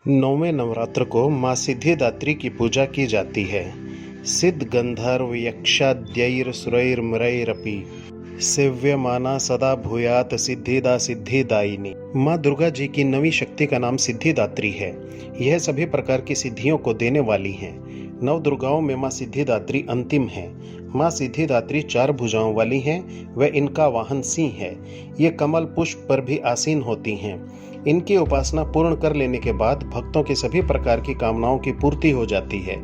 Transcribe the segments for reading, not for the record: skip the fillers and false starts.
नौवें नवरात्र को माँ सिद्धिदात्री की पूजा की जाती है। सिद्ध गंधर्व यक्षाद्यैर सुरैर्मुरैरपि सेव्यमाना सदा भूयात सिद्धिदा सिद्धिदायिनी। माँ दुर्गा जी की नवी शक्ति का नाम सिद्धिदात्री है। यह सभी प्रकार की सिद्धियों को देने वाली हैं। नव दुर्गाओं में माँ सिद्धिदात्री अंतिम है। माँ सिद्धिदात्री 4 भुजाओं वाली हैं व इनका वाहन सिंह है। ये कमल पुष्प पर भी आसीन होती हैं। इनकी उपासना पूर्ण कर लेने के बाद भक्तों की सभी प्रकार की कामनाओं की पूर्ति हो जाती है।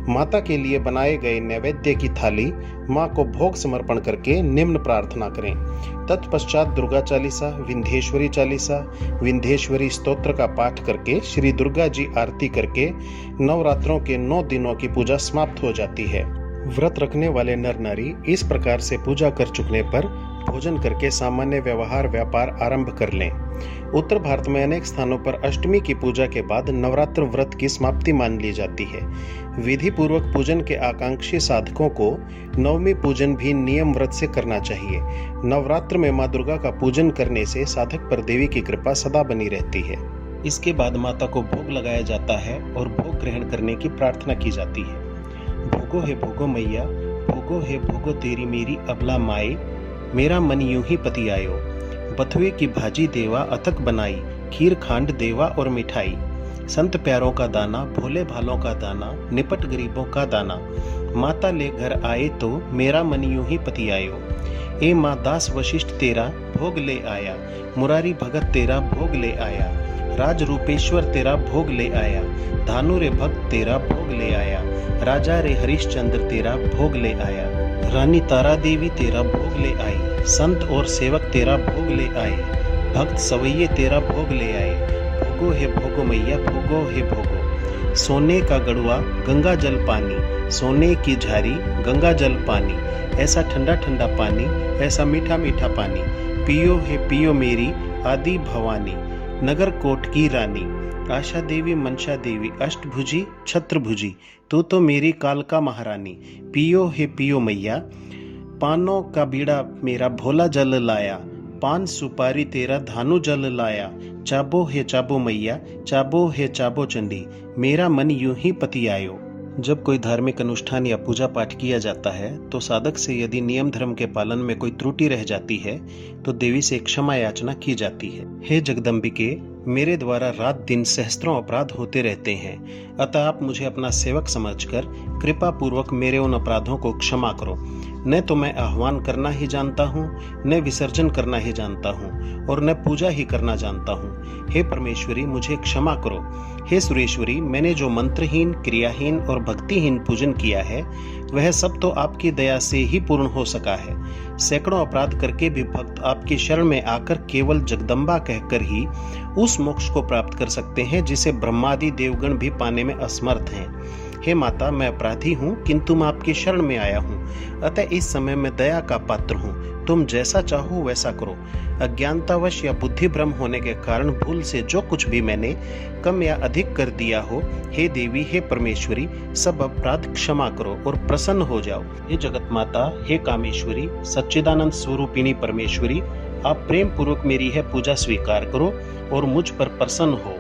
माता के लिए बनाए गए नैवेद्य की थाली माँ को भोग समर्पण करके निम्न प्रार्थना करें। तत्पश्चात दुर्गा चालीसा, विंध्येश्वरी चालीसा, विंध्येश्वरी स्तोत्र का पाठ करके श्री दुर्गा जी आरती करके नवरात्रों के 9 दिनों की पूजा समाप्त हो जाती है। व्रत रखने वाले नर नारी इस प्रकार से पूजा कर चुकने पर भोजन करके सामान्य व्यवहार व्यापार आरंभ कर लें। उत्तर भारत में अनेक स्थानों पर अष्टमी की पूजा के बाद नवरात्र व्रत की समाप्ति मान ली जाती है। विधि पूर्वक पूजन के आकांक्षी साधकों को नवमी पूजन भी नियम व्रत से करना चाहिए। नवरात्र में माँ दुर्गा का पूजन करने से साधक पर देवी की कृपा सदा बनी रहती है। इसके बाद माता को भोग लगाया जाता है और भोग ग्रहण करने की प्रार्थना की जाती है। भोगो मैया, भोगो है भोगो तेरी मेरी अबला माए, मेरा मन यूं ही पति आयो। बथुए की भाजी देवा अथक बनाई, खीर खांड देवा और मिठाई। संत प्यारों का दाना, भोले भालों का दाना, निपट गरीबों का दाना। माता ले घर आए तो मेरा मन यूं ही पति आयो। ए माँ दास वशिष्ठ तेरा भोग ले आया, मुरारी भगत तेरा भोग ले आया। राज रूपेश्वर तेरा भोग ले आया, धानु रे भक्त तेरा भोग ले आया। राजा रे हरिश्चंद्र तेरा भोग ले आया, रानी तारा देवी तेरा भोग ले आई। संत और सेवक तेरा भोग ले आए, भक्त सवैये तेरा भोग ले आए। भोगो है भोगो मैया, भोगो है भोगो। सोने का गड़ुआ गंगा जल पानी, सोने की झारी गंगा जल पानी। ऐसा ठंडा ठंडा पानी, ऐसा मीठा मीठा पानी। पियो है पियो मेरी आदि भवानी, नगर कोट की रानी। आशा देवी मनशा देवी अष्टभुजी छत्रभुजी, तू तो मेरी कालका महारानी। पियो है पियो मैया, पानों का बीड़ा मेरा भोला जल लाया। पान सुपारी तेरा धानु जल लाया। चाबो है चाबो मैया, चाबो है चाबो चंडी, मेरा मन यूं ही पति आयो। जब कोई धार्मिक अनुष्ठान या पूजा पाठ किया जाता है तो साधक से यदि नियम धर्म के पालन में कोई त्रुटि रह जाती है तो देवी से क्षमा याचना की जाती है। हे जगदम्बिके, मेरे द्वारा रात दिन सहस्त्रों अपराध होते रहते हैं, अतः आप मुझे अपना सेवक समझकर कृपा पूर्वक मेरे उन अपराधों को क्षमा करो। न तो मैं आह्वान करना ही जानता हूँ, न विसर्जन करना ही जानता हूँ, और न पूजा ही करना जानता हूँ। हे परमेश्वरी, मुझे क्षमा करो। हे सुरेश्वरी, मैंने जो मंत्रहीन, क्रियाहीन और भक्तिहीन पूजन किया है वह सब तो आपकी दया से ही पूर्ण हो सका है। सैकड़ों अपराध करके भी भक्त आपकी शरण में आकर केवल जगदम्बा कहकर ही उस मोक्ष को प्राप्त कर सकते हैं जिसे ब्रह्मादि देवगण भी पाने में असमर्थ हैं। हे माता, मैं अपराधी हूँ किंतु मैं आपकी शरण में आया हूँ, अतः इस समय मैं दया का पात्र हूँ। तुम जैसा चाहो वैसा करो। अज्ञानतावश या बुद्धि भ्रम होने के कारण भूल से जो कुछ भी मैंने कम या अधिक कर दिया हो, हे देवी, हे परमेश्वरी, सब अपराध क्षमा करो और प्रसन्न हो जाओ। हे जगत माता, हे कामेश्वरी, सच्चिदानंद स्वरूपिणी परमेश्वरी, आप प्रेम पूर्वक मेरी है पूजा स्वीकार करो और मुझ पर प्रसन्न हो।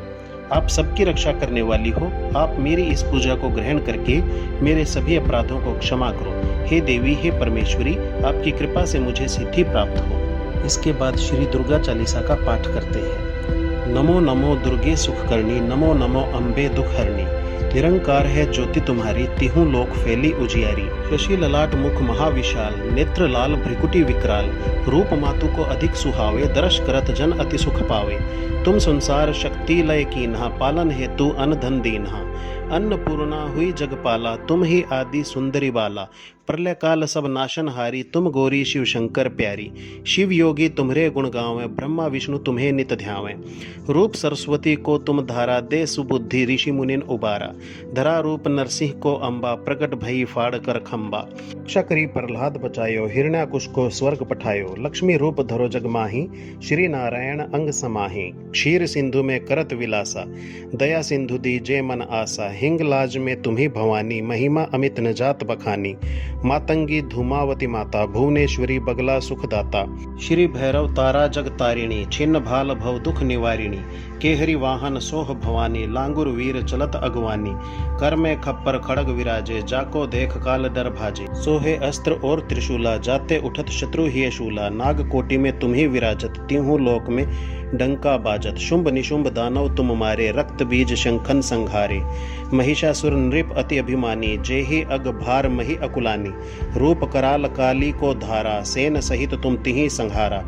आप सबकी रक्षा करने वाली हो, आप मेरी इस पूजा को ग्रहण करके मेरे सभी अपराधों को क्षमा करो। हे देवी, हे परमेश्वरी, आपकी कृपा से मुझे सिद्धि प्राप्त हो। इसके बाद श्री दुर्गा चालीसा का पाठ करते हैं। नमो नमो दुर्गे सुखकर्णी, नमो नमो अम्बे दुखहरणी। निरंकार है ज्योति तुम्हारी, तिहु लोक फैली उजियारी। शशि ललाट मुख महाविशाल, नेत्र लाल भ्रिकुटी विकराल। रूप मातु को अधिक सुहावे, दर्श करत जन अति सुख पावे। तुम संसार शक्ति लय कीन्हा, पालन हेतु अन धन दीन्हा। अन्नपूर्णा हुई जगपाला, तुम ही आदि सुंदरी बाला। प्रलय काल सब नाशन हारी, तुम गौरी शिव शंकर प्यारी। शिव योगी तुम्हरे गुण गावें, ब्रह्मा विष्णु तुम्हें नित ध्यावें। रूप सरस्वती को तुम धारा, दे सुबुद्धि ऋषि मुनिन उबारा। धरा रूप नरसिंह को अम्बा, प्रकट भई फाड़ कर खम्बा। रक्षा करी प्रहलाद बचायो, हिरण्याकुश को स्वर्ग पठायो। लक्ष्मी रूप धरो जग माही, श्री नारायण अंग समाही। क्षीर सिंधु में करत विलासा, दया सिंधु दी जय मन आसा। हिंग लाज में तुम्ही भवानी, महिमा अमित न जात बखानी। मातंगी धूमावती माता, भुवनेश्वरी बगला सुखदाता, श्री भैरव तारा जग तारिणी, छिन्न भाल भव दुख निवारिणी, केहरी वाहन सोह भवानी, लांगुर वीर चलत अगवानी, कर में खप्पर खड़ग विराजे, जाको देख काल डर भाजे, सोहे अस्त्र और त्रिशूला, जाते उठत शत्रु ही शूला, नाग कोटि में तुम ही विराजत, तीहूं लोक में डंका बाजत, शुंभ निशुंभ दानव तुम मारे, रक्त बीज शंखन संघारे, महिषासुर नृप अति अभिमानी, जेहि अग भार मही अकुलानी, रूप कराल काली को धारा, सेन सहित तुम तिहि संहारा,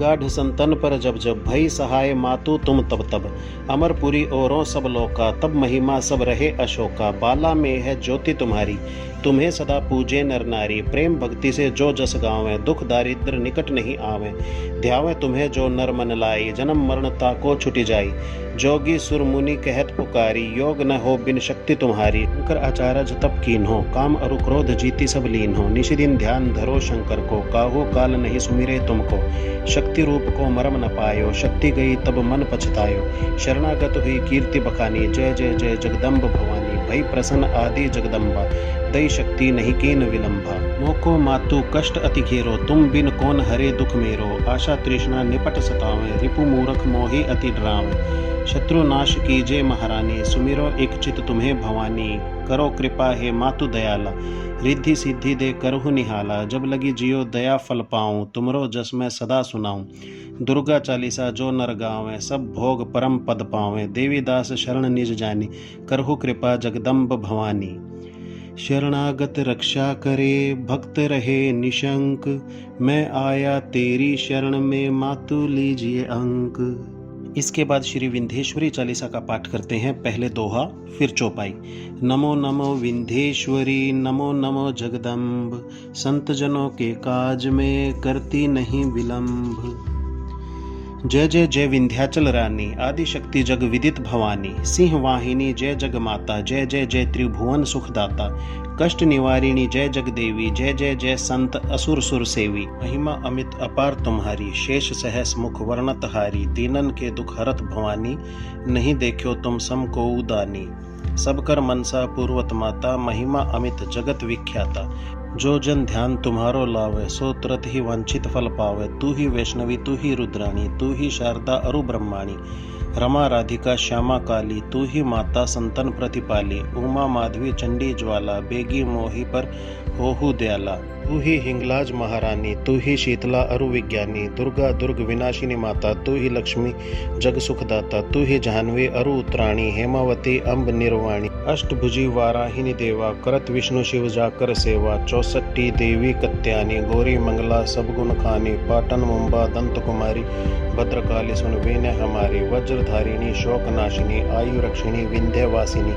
गाढ़ संतन पर जब जब, भई सहाय मातु तुम तब तब, अमरपुरी औरों सब लोका, तब महिमा सब रहे अशोका, बाला में है ज्योति तुम्हारी, तुम्हें सदा पूजे नर नारी, प्रेम भक्ति से जो जस गावे, दुख दारिद्र निकट नहीं आवे, ध्यावे तुम्हें जो नर मन लाई, जन्म मरण ताको छुटी जाई, जोगी सुर मुनि कहत पुकारी, योग न हो बिन शक्ति तुम्हारी, शंकर आचार्य तप कीन हो, काम अरु क्रोध जीती सब लीन हो, निशिदिन ध्यान धरो शंकर को, काहो काल नहीं सुमिरे तुमको, शक्ति रूप को मरम न पायो, शक्ति गई तब मन पछतायो, शरणागत हुई कीर्ति बखानी, जय जय जय जगदम्ब भवानी, भई प्रसन्न आदि जगदम्बा, दई शक्ति नहीं कीन विलंबा, मोको मातु कष्ट अति घेरो, तुम बिन कौन हरे दुख मेरो, आशा तृष्णा निपट सतावे, रिपु मूरख मोहि अति डरावे, शत्रु नाश कीजे महारानी, सुमिरो एक चित तुम्हें भवानी, करो कृपा हे मातु दयाला, रिद्धि सिद्धि दे करहु निहाला, जब लगी जियो दया फल पाऊं, तुमरो जस मैं सदा सुनाऊं, दुर्गा चालीसा जो नर गावें, सब भोग परम पद पावें, देवी दास शरण निज जानी, करहु कृपा जगदम्ब भवानी, शरणागत रक्षा करे भक्त रहे निशंक, मैं आया तेरी शरण में मातु लीजिए अंक। इसके बाद श्री विंध्येश्वरी चालीसा का पाठ करते हैं, पहले दोहा फिर चौपाई। नमो नमो विंध्येश्वरी, नमो नमो जगदम्ब, संत जनों के काज में करती नहीं विलंब। जय जय जय विंध्याचल रानी, आदि शक्ति जग विदित भवानी, सिंह वाहिनी जय जग माता, जय जय जय त्रिभुवन सुखदाता, कष्ट निवारिणी जय जग देवी, जय जय जय संत असुर सुर सेवी, महिमा अमित अपार तुम्हारी, शेष सहस मुख वर्णत हारी, दीनन के दुख हरत भवानी, नहीं देखो तुम सम को उदानी, सब कर मनसा पूर्वत माता, महिमा अमित जगत विख्याता, जो जन ध्यान तुम्हारो लावे, सो तुरत ही वांछित फल पावे, तू ही वैष्णवी तू ही रुद्राणी, तू ही शारदा अरु ब्रह्माणी, रमा राधिका श्यामा काली, तू ही माता संतन प्रतिपाली, उमा माधवी चंडी ज्वाला, बेगी मोही पर होहु दयाला, तू ही हिंगलाज महारानी, तू ही शीतला अरु विज्ञानी, दुर्गा दुर्ग विनाशिनी माता, तू ही लक्ष्मी जग सुखदाता, तू ही जाह्नवी अरु उत्तराणी, हेमावती अम्ब निर्वाणी, अष्टभुजी वाराहिनी देवा, करत विष्णु शिव जाकर सेवा, 64 देवी कत्यानी, गौरी मंगला सब गुण खानी, पाटन मुंबा दंत कुमारी, भद्रकाली सुन वीण हमारी, वज्रधारिणी शोक नाशिनी, आयु रक्षिणी विंध्यवासिनी,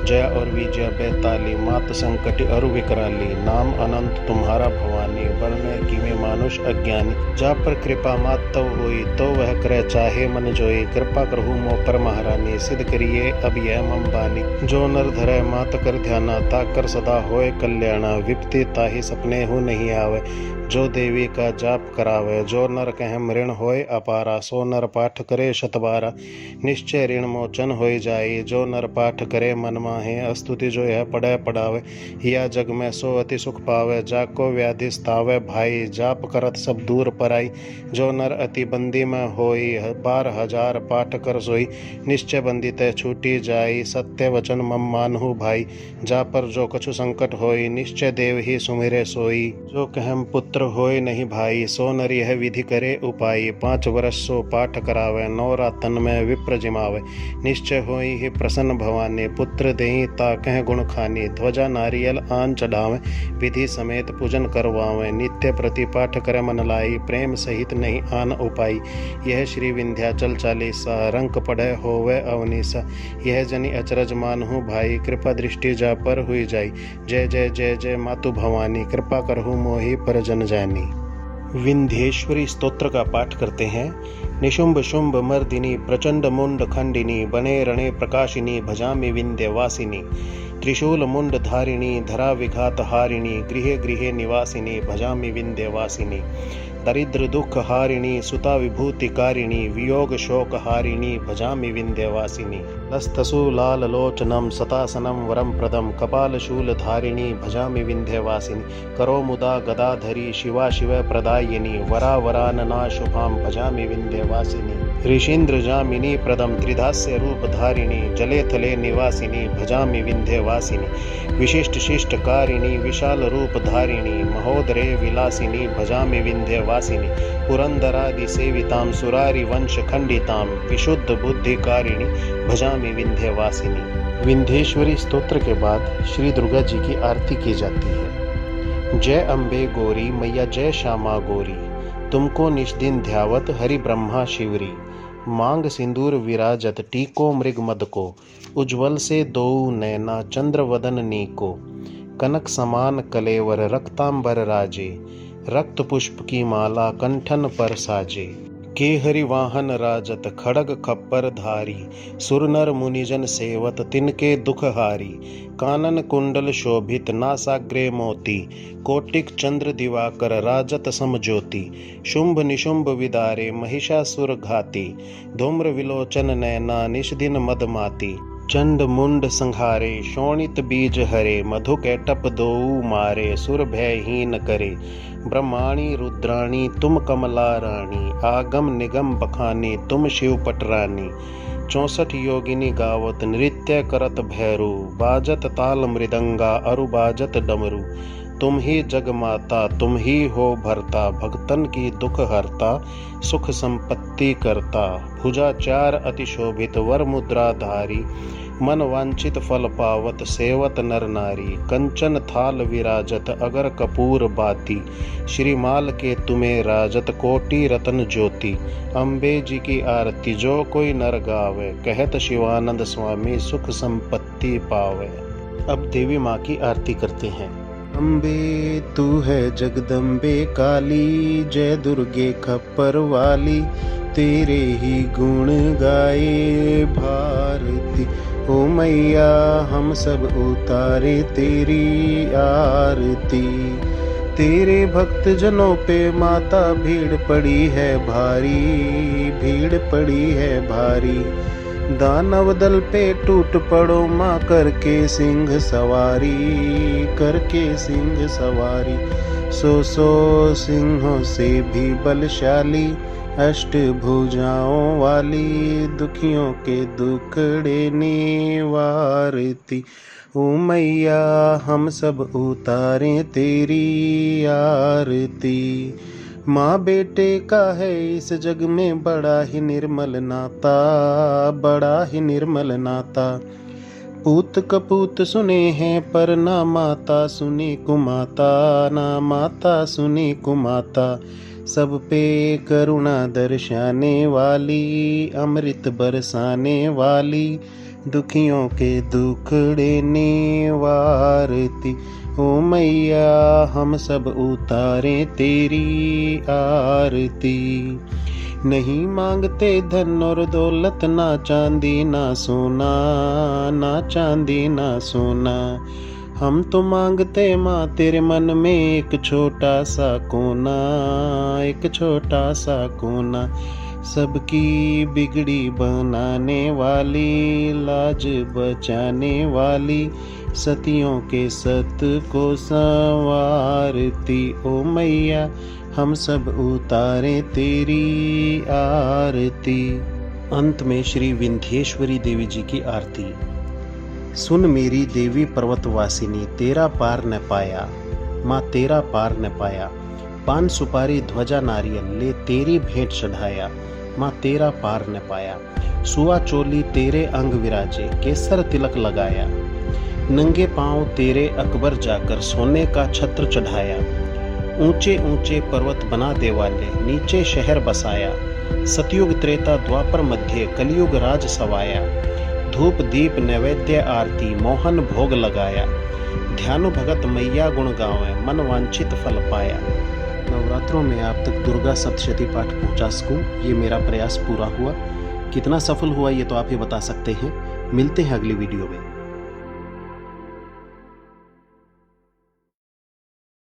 जया और विजया बेताली, मात संकट अरु विकराली, नाम अनंत तुम्हारा भवानी, वर्ण की में मानुष अज्ञानी, जा पर कृपा मात तव होई, तो वह करे चाहे मन जोई, कृपा करहु मो पर महारानी, सिद्ध करिए अब यह मम बानी, जो नर धरे मात कर ध्याना, ताकर सदा होए कल्याणा, विपत्ति ताहि सपने हु नहीं आवे, जो देवी का जाप करावे, जो नर कहम ऋण होए अपारा, सो नर पाठ करे शतबारा, निश्चय ऋण मोचन होई जाई, जो नर पाठ करे मन माहे, स्तुति जो यह पढ़े पढ़ावे, या जग में सो अति सुख पावे, जाको व्याधि स्थावे भाई, जाप करत सब दूर पराई, जो नर अति बंदी में होई, 12,000 पाठ कर सोई, निश्चय बंदी तय छूटी जाई, सत्य वचन मम मानहु भाई, जा पर जो कछु संकट होई, निश्चय देव ही सुमिरे सोई, जो कहम पुत्र होय नहीं भाई, सो नर यह विधि करे उपाय, 5 वर्ष सो पाठ करावे, 9 रातन में विप्र जिमावे, निश्चय होई ही प्रसन्न भवानी, पुत्र देहि ताकह गुण खानी, ध्वजा नारियल आन चढ़ावे, विधि समेत पूजन करवावे, नित्य प्रति पाठ करे मन लाई, प्रेम सहित नहीं आन उपाई, यह श्री विंध्याचल चालीसा, रंक पढ़े होवे अवनीसा, यह जनि अचरज मानहु भाई, कृपा दृष्टि जा पर हुई जाई, जय जय जय जय मातु भवानी, कृपा करहु मोहि पर जन जानी। विंध्येश्वरी स्तोत्र का पाठ करते हैं। निशुंभ शुंभ मर्दिनी, प्रचंड मुंड खंडिनी, बने रणे प्रकाशिनी, भजामि विंध्यवासिनी, त्रिशूल मुंड धारिणी, धरा विघात हारिणी, गृहे गृहे निवासिनी, भजामि विंध्यवासिनी, दरिद्र दुख हारिणी सुता विभूतिकारिणी वियोग शोक हारिणी भजामि विंध्यवासिनी लस्तसु लाल लोचनम सतासनम वरम प्रदम कपाल शूल धारिणी भजामि विंध्यवासिनी करो मुदा गदाधरी शिवा शिव प्रदायिनी वरा वरानना शुभाम भजामि विंध्यवासिनी ऋषीन्द्र जामिनी प्रदम त्रिधास्य रूप धारिणी जले थले निवासिनी भजामि विंध्यवासिनी विशिष्ट शिष्ट कारिणी विशाल रूप धारिणी महोदरे विलासिनी भजामि विंध्यवासिनी पुरंदरादि सेविताम सुरारि वंश खंडिताम विशुद्ध बुद्धिकारिणी भजामि विंध्यवासिनी। विंध्येश्वरी स्तोत्र के बाद श्री दुर्गा जी की आरती की जाती है। जय अम्बे गौरी मैया जय श्यामा गौरी, तुमको निष्दिन ध्यावत हरि ब्रह्मा शिवरी। मांग सिंदूर विराजत टीको मृग मद को, उज्ज्वल से दो नैना चंद्र वदन नीको। कनक समान कलेवर रक्तांबर राजे, रक्त पुष्प की माला कंठन पर साजे। केहरि वाहन राजत खड़ग खप्पर धारी, सुर नर मुनिजन सेवत तिनके दुख हारी। कानन कुंडल शोभित नासाग्रे मोती, कोटिक चंद्र दिवाकर राजत समज्योति। शुंभ निशुंभ विदारे महिषासुर घाती, धूम्र विलोचन नैना निष्दिन मदमाती। चंड मुंड संहारे शोणित बीज हरे, मधु कैटप दोऊ मारे सुर भयहीन करे। ब्रह्माणी रुद्राणी तुम कमला रानी, आगम निगम बखानी तुम शिव पटरानी। 64 योगिनी गावत नृत्य करत भैरू, बाजत ताल मृदंगा अरु बाजत डमरू। तुम ही जग माता तुम ही हो भरता, भक्तन की दुख हरता सुख संपत्ति करता। भुजा चार अति शोभित वर मुद्रा धारी, मन वांछित फल पावत सेवत नर नारी। कंचन थाल विराजत अगर कपूर बाती, श्रीमाल के तुम्हें राजत कोटि रतन ज्योति। अम्बे जी की आरती जो कोई नर गावे, कहत शिवानंद स्वामी सुख संपत्ति पावे। अब देवी माँ की आरती करते हैं। अम्बे तू है जगदम्बे काली, जय दुर्गे खप्पर वाली। तेरे ही गुण गाए भारती, ओ मैया हम सब उतारे तेरी आरती। तेरे भक्त जनों पे माता भीड़ पड़ी है भारी, भीड़ पड़ी है भारी। दानव दल पे टूट पड़ो माँ करके सिंह सवारी, करके सिंह सवारी। सौ सिंहों से भी बलशाली, अष्ट भुजाओं वाली। दुखियों के दुखड़े निवारती, ओ मैया हम सब उतारें तेरी आरती। माँ बेटे का है इस जग में बड़ा ही निर्मल नाता, बड़ा ही निर्मल नाता। पूत कपूत सुने हैं पर ना माता सुनी कुमाता, ना माता सुनी कुमाता। सब पे करुणा दर्शाने वाली, अमृत बरसाने वाली। दुखियों के दुखड़े निवारती, ओ मैया हम सब उतारें तेरी आरती। नहीं मांगते धन और दौलत, ना चांदी ना सोना, ना चांदी ना सोना। हम तो मांगते माँ तेरे मन में एक छोटा सा कोना, एक छोटा सा कोना। सबकी बिगड़ी बनाने वाली, लाज बचाने वाली। सतियों के सत को संवारती, ओ मैया हम सब उतारें तेरी आरती। अंत में श्री विंध्येश्वरी देवी जी की आरती। सुन मेरी देवी पर्वतवासिनी, तेरा पार न पाया, माँ तेरा पार न पाया। पान सुपारी ध्वजा नारियल ले तेरी भेंट चढ़ाया, माँ तेरा पार न पाया। सुआ चोली तेरे अंग विराजे, केसर तिलक लगाया। नंगे पांव तेरे अकबर जाकर सोने का छत्र चढ़ाया। ऊंचे ऊंचे पर्वत बना दे वाले, नीचे शहर बसाया। सतयुग त्रेता द्वापर मध्य, कलयुग राज सवाया। धूप दीप नैवेद्य आरती, मोहन भोग लगाया। ध्यानु भगत मैया गुण गावे, मन वांछित फल पाया। नवरात्रों में आप तक दुर्गा सप्तशती पाठ पहुंचा सकूं, ये मेरा प्रयास पूरा हुआ। कितना सफल हुआ ये तो आप ही बता सकते हैं। मिलते हैं अगली वीडियो में।